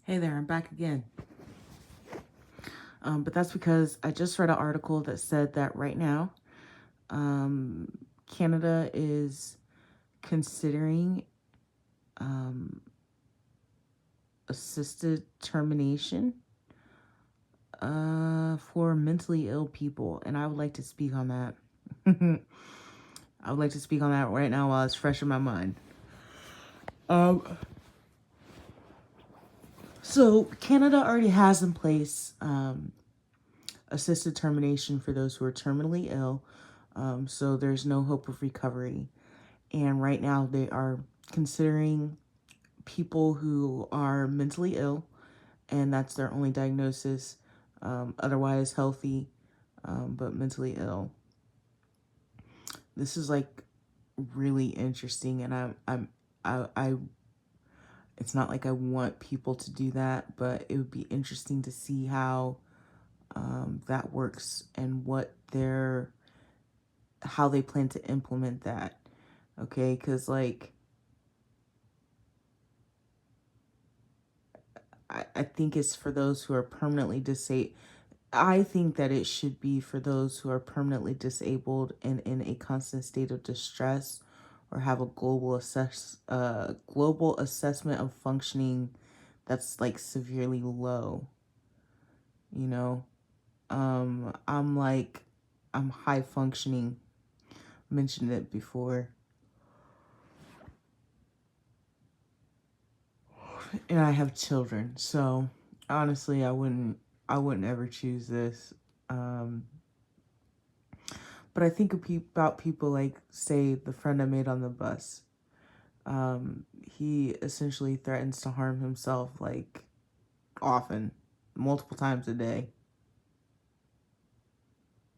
Hey there, I'm back again. But that's because I just read an article that said that right now, um, Canada is considering um, assisted termination for mentally ill people. And I would like to speak on that. I would like to speak on that right now while it's fresh in my mind. Um, so, Canada already has in place assisted termination for those who are terminally ill. So there's no hope of recovery. And right now they are considering people who are mentally ill, and that's their only diagnosis, otherwise healthy, but mentally ill. This is like really interesting, and I it's not like I want people to do that, but it would be interesting to see how that works and how they plan to implement that. Okay, because like I think it's for those who are permanently disabled. I think that it should be for those who are permanently disabled and in a constant state of distress, or have a global assessment of functioning that's like severely low. You know, I'm like I'm high functioning. Mentioned it before, and I have children, so honestly, I wouldn't ever choose this. Um, But I think about people like, say, the friend I made on the bus. He essentially threatens to harm himself, like, often, multiple times a day.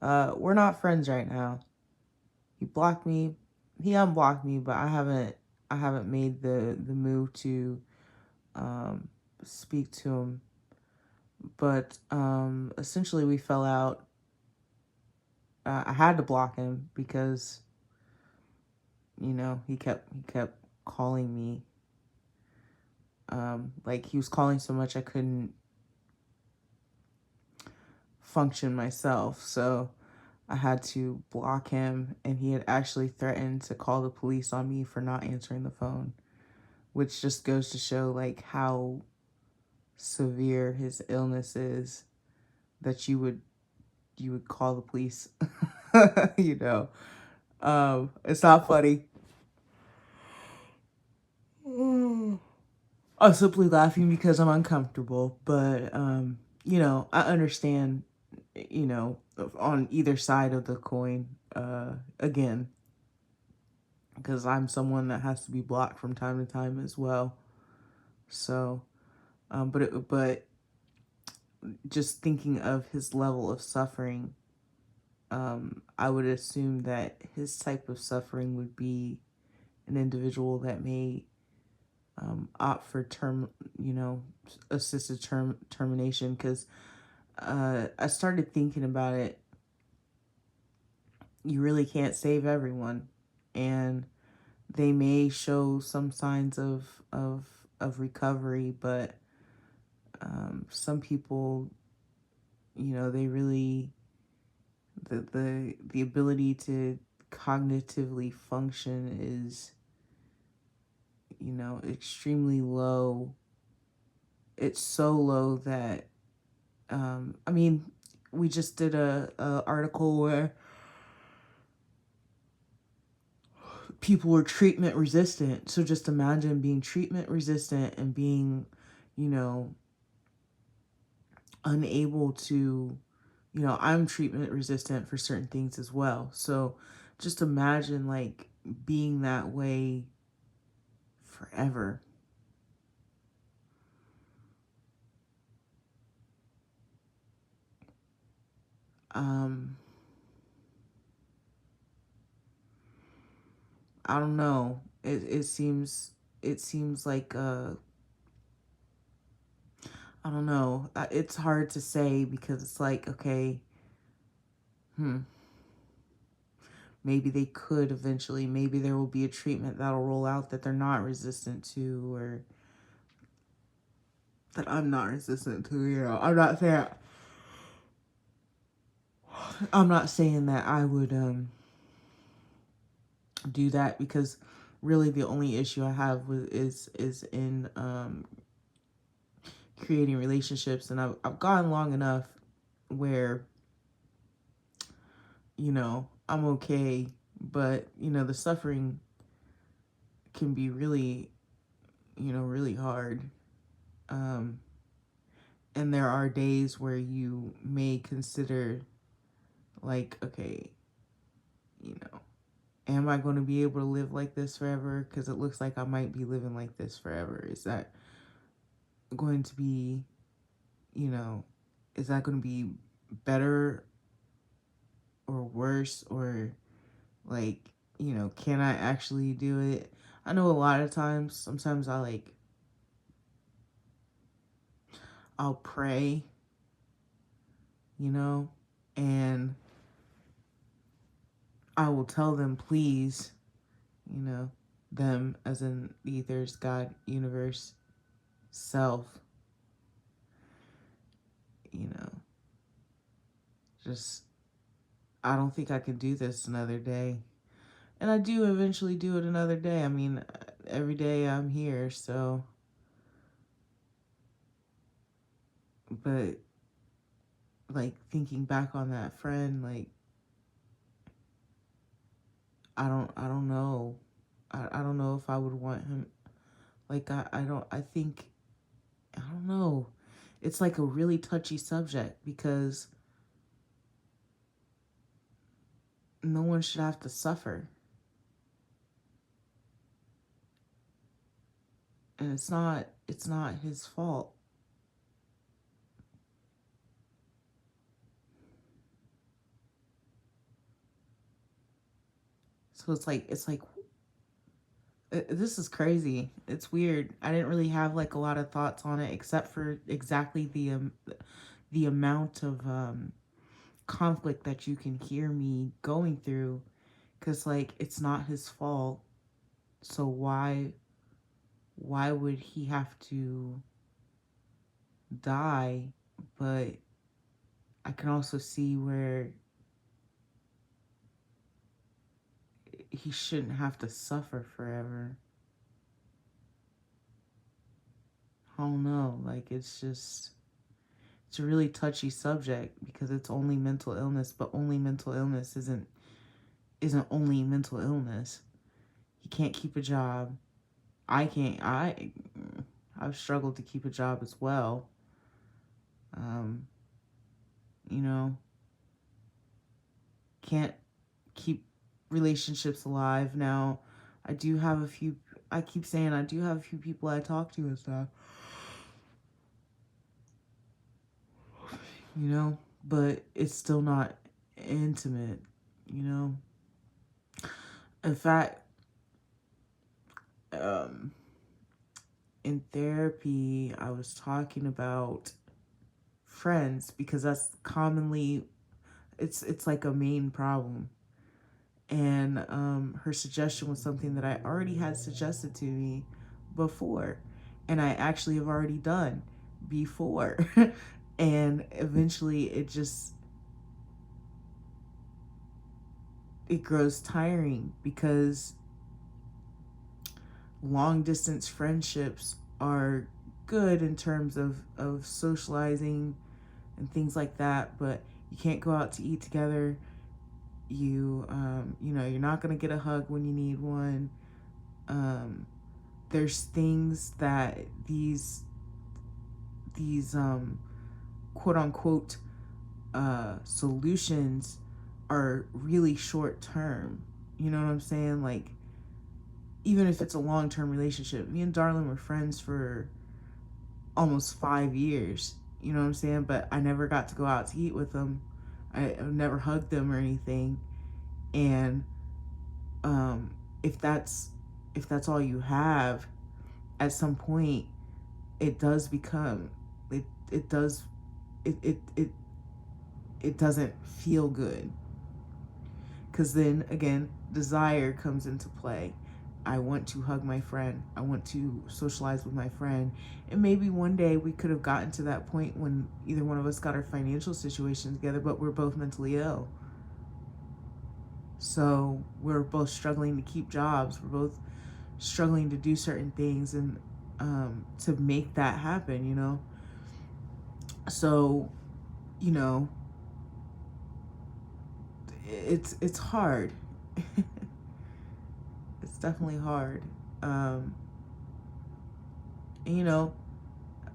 We're not friends right now. He blocked me. He unblocked me, but I haven't made the move to um, speak to him. But essentially, we fell out. I had to block him because he kept calling me. Like he was calling so much I couldn't function myself. So I had to block him, and he had actually threatened to call the police on me for not answering the phone, which just goes to show like how severe his illness is, that you would call the police. you know. It's not funny. I'm simply laughing because I'm uncomfortable, but I understand, on either side of the coin, again, because I'm someone that has to be blocked from time to time as well. So, but just thinking of his level of suffering, I would assume that his type of suffering would be an individual that may opt for assisted termination, because I started thinking about it. You really can't save everyone, and they may show some signs of recovery, but some people, they really the ability to cognitively function is extremely low. It's so low that I mean, we just did a article where people were treatment resistant. So just imagine being treatment resistant and being, you know, unable to, I'm treatment resistant for certain things as well. So just imagine like being that way forever. Um, I don't know. It seems like I don't know. It's hard to say because it's like, okay, hmm, maybe they could eventually, maybe there will be a treatment that'll roll out that they're not resistant to, or that I'm not resistant to. I'm not saying that I would do that, because really the only issue I have with is in creating relationships, and I've gone long enough where, I'm okay, but the suffering can be really, really hard. Um, and there are days where you may consider, like, okay, you know, am I going to be able to live like this forever? Because it looks like I might be living like this forever. Is that going to be, you know, is that going to be better or worse? Or, like, can I actually do it? I know a lot of times, sometimes I'll pray, and I will tell them, please, them as in the ethers, God, universe, self, you know, just, I don't think I can do this another day. And I do eventually do it another day. I mean, every day I'm here, so, but, like, thinking back on that friend, like, I don't know. I don't know if I would want him. Like, I don't know. It's like a really touchy subject, because no one should have to suffer. And it's not his fault. So it's like this is crazy. It's weird. I didn't really have like a lot of thoughts on it, except for exactly the amount of conflict that you can hear me going through, cuz like it's not his fault. So why would he have to die? But I can also see where he shouldn't have to suffer forever. I don't know. Like, it's a really touchy subject, because it's only mental illness, but only mental illness isn't only mental illness. You can't keep a job. I can't. I've struggled to keep a job as well. Um, you know, can't keep relationships alive now. I do have a few. I keep saying I do have a few people I talk to and stuff. But it's still not intimate. You know. In fact, um, in therapy, I was talking about friends, because that's commonly, it's like a main problem. And her suggestion was something that I already had suggested to me before, and I actually have already done before. And eventually it grows tiring, because long distance friendships are good in terms of socializing and things like that, but you can't go out to eat together. You're not going to get a hug when you need one. There's things that these quote unquote solutions are really short term. You know what I'm saying? Like, even if it's a long term relationship, me and Darlin were friends for almost 5 years. You know what I'm saying? But I never got to go out to eat with them. I never hugged them or anything. And um, if that's all you have, at some point, it does become it does it doesn't feel good, because then again desire comes into play. I want to hug my friend. I want to socialize with my friend. And maybe one day we could have gotten to that point when either one of us got our financial situation together, but we're both mentally ill. So we're both struggling to keep jobs. We're both struggling to do certain things and to make that happen, you know? So, you know, it's hard. It's definitely hard. Um, and, you know,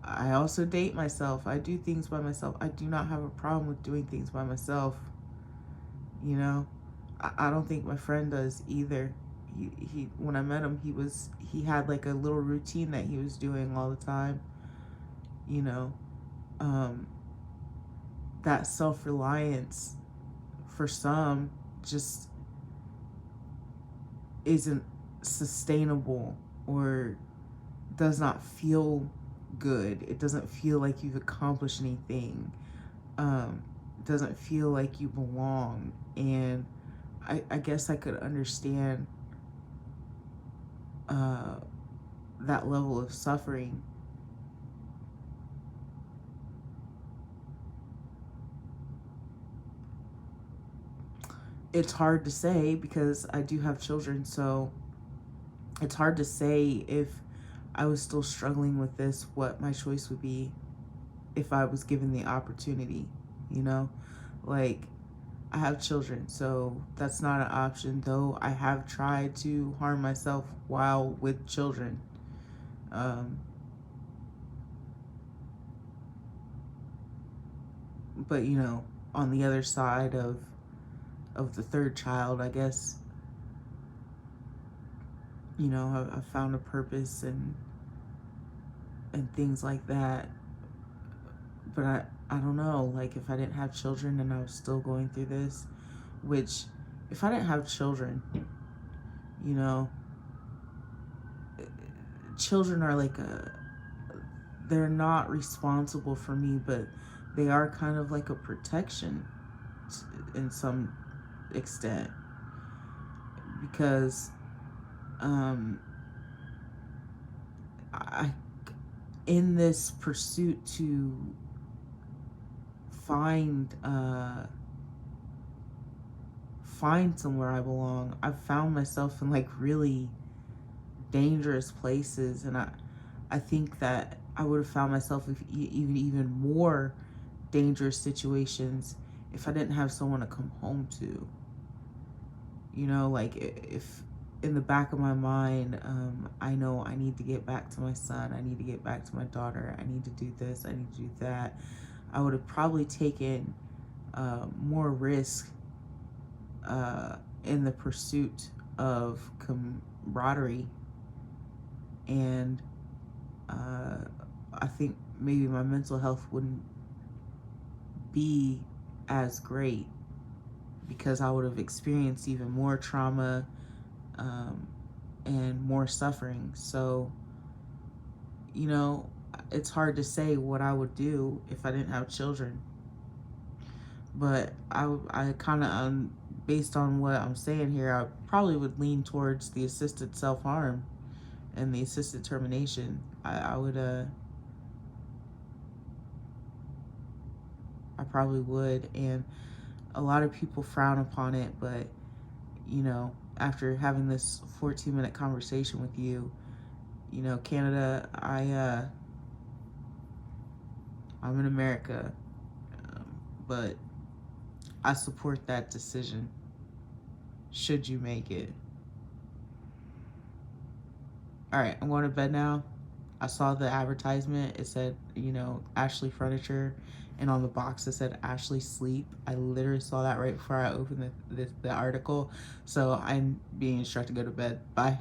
I also date myself. I do things by myself. I do not have a problem with doing things by myself. You know, I don't think my friend does either. He when I met him, he had like a little routine that he was doing all the time. You know, um, that self-reliance for some just isn't sustainable or does not feel good. It doesn't feel like you've accomplished anything. Doesn't feel like you belong. And I guess I could understand uh, that level of suffering. It's hard to say because I do have children, so it's hard to say if I was still struggling with this, what my choice would be if I was given the opportunity, you know? Like, I have children, so that's not an option, though I have tried to harm myself while with children. Um, but, you know, on the other side of the third child, I guess, you know, I found a purpose and things like that. But I don't know, like if I didn't have children and I was still going through this, which if I didn't have children, you know, children are like they're not responsible for me, but they are kind of like a protection in some extent because um I in this pursuit to find find somewhere I belong, I've found myself in like really dangerous places, and I think that I would have found myself if even more dangerous situations if I didn't have someone to come home to. You know, like if in the back of my mind, I know I need to get back to my son, I need to get back to my daughter, I need to do this, I need to do that, I would have probably taken more risk in the pursuit of camaraderie. And I think maybe my mental health wouldn't be as great because I would have experienced even more trauma um, and more suffering. So, you know, it's hard to say what I would do if I didn't have children. But I kind of, based on what I'm saying here, I probably would lean towards the assisted self-harm and the assisted termination. I would, I probably would. And a lot of people frown upon it, but, you know, after having this 14-minute conversation with you, you know, Canada, I'm in America, but I support that decision should you make it. All right, I'm going to bed now. I saw the advertisement. It said, you know, Ashley Furniture, and on the box it said Ashley Sleep. I literally saw that right before I opened the article. So I'm being instructed to go to bed. Bye.